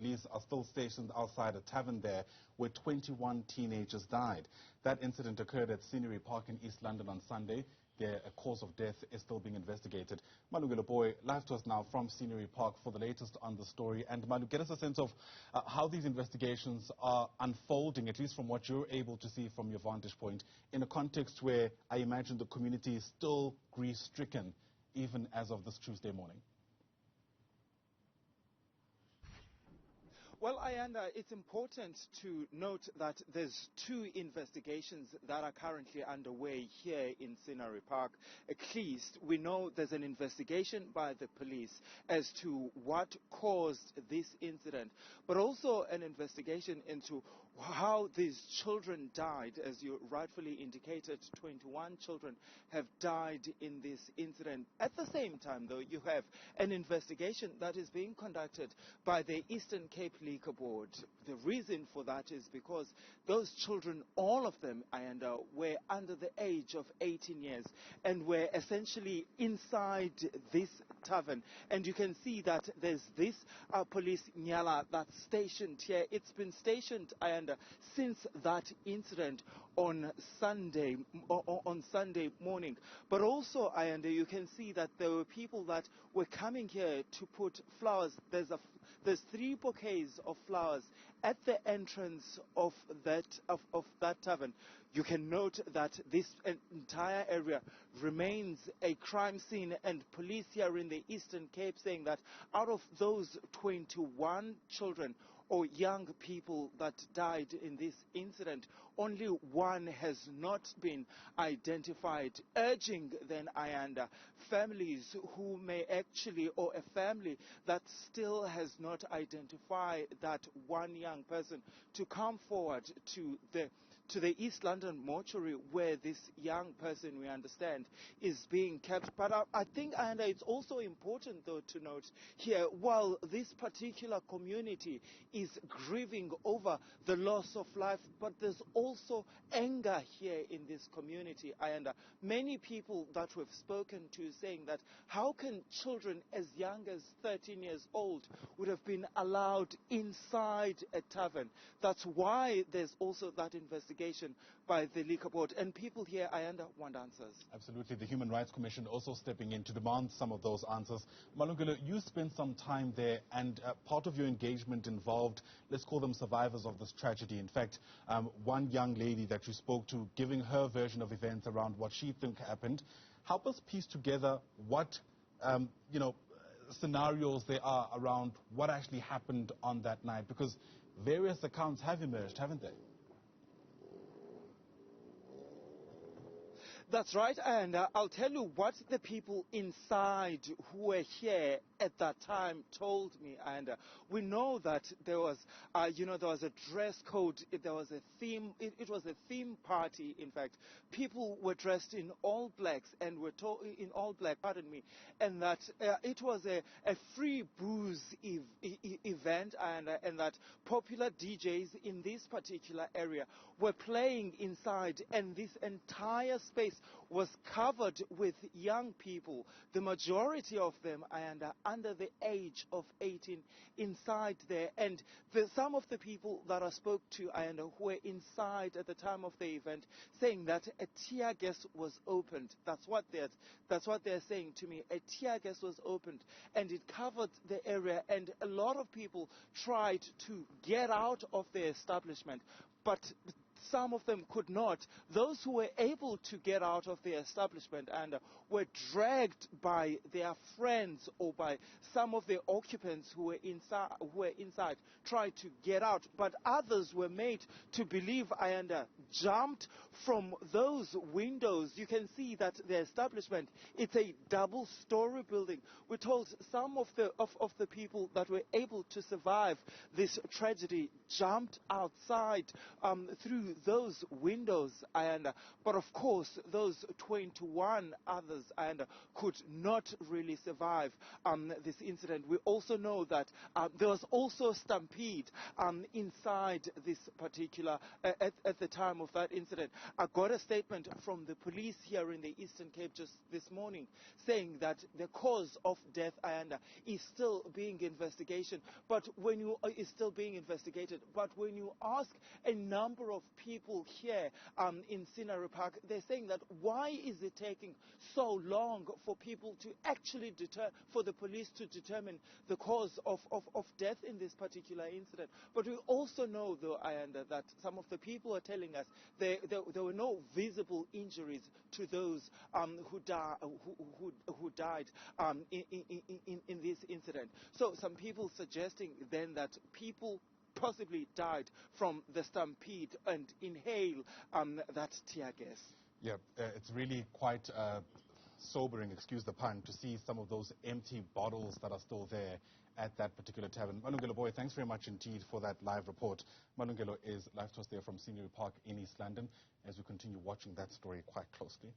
Police are still stationed outside a tavern there where 21 teenagers died. That incident occurred at Scenery Park in East London on Sunday. A cause of death is still being investigated. Malungelo, Booi, live to us now from Scenery Park for the latest on the story. And Malu, get us a sense of how these investigations are unfolding, at least from what you're able to see from your vantage point, in a context where I imagine the community is still grief-stricken, even as of this Tuesday morning. Well, Ayanda, it's important to note that there's two investigations that are currently underway here in Scenery Park. At least we know there's an investigation by the police as to what caused this incident, but also an investigation into how these children died. As you rightfully indicated, 21 children have died in this incident. At the same time, though, you have an investigation that is being conducted by the Eastern Cape Liquor Board. The reason for that is because those children, all of them, were under the age of 18 years and were essentially inside this tavern. And you can see that there's this police nyala that's stationed here. It's been stationed, since that incident on Sunday morning. But also, you can see that there were people that were coming here to put flowers. There's 3 bouquets of flowers at the entrance of that tavern. You can note that this entire area remains a crime scene, and police here in the Eastern Cape saying that out of those 21 children or young people that died in this incident, only one has not been identified, urging then families who may actually, or a family that still has not identified that one young person, to come forward to the East London mortuary where this young person, we understand, is being kept. But I think, it's also important, though, to note here, while this particular community is grieving over the loss of life, but there's also anger here in this community. Many people that we've spoken to saying that how can children as young as 13 years old would have been allowed inside a tavern? That's why there's also that investigation by the Liquor Board. And people here, want answers. Absolutely. The Human Rights Commission also stepping in to demand some of those answers. Malungelo, you spent some time there, and part of your engagement involved, let's call them survivors of this tragedy. In fact, one young lady that you spoke to, giving her version of events around what she thinks happened. Help us piece together what, scenarios there are around what actually happened on that night, because various accounts have emerged, haven't they? That's right, and I'll tell you what the people inside who were here at that time told me. And we know that there was, there was a dress code, there was a theme, it was a theme party, in fact. People were dressed in all blacks and were in all black, and that it was a free booze event, and that popular DJs in this particular area were playing inside, and this entire space was covered with young people, the majority of them under the age of 18 inside there. And some of the people that I spoke to who were inside at the time of the event saying that a tear gas was opened. That's what they're saying to me. A tear gas was opened and it covered the area, and a lot of people tried to get out of the establishment, but some of them could not. Those who were able to get out of the establishment were dragged by their friends or by some of the occupants who were inside, tried to get out. But others were made to believe, jumped from those windows. You can see that the establishment, it's a double-story building. We're told some of the people that were able to survive this tragedy jumped outside through to those windows, but of course those 21 others could not really survive this incident. We also know that there was also a stampede inside this particular, at the time of that incident. I got a statement from the police here in the Eastern Cape just this morning saying that the cause of death is still being investigated. But when you but when you ask a number of people here in Scenery Park, they're saying that why is it taking so long for people to actually for the police to determine the cause of death in this particular incident. But we also know, though, that some of the people are telling us there were no visible injuries to those who died in this incident. So some people suggesting then that people possibly died from the stampede and inhale that tear gas. Yeah, it's really quite sobering, excuse the pun, to see some of those empty bottles that are still there at that particular tavern. Malungelo, Booi, thanks very much indeed for that live report. Malungelo is live to us there from Scenery Park in East London as we continue watching that story quite closely.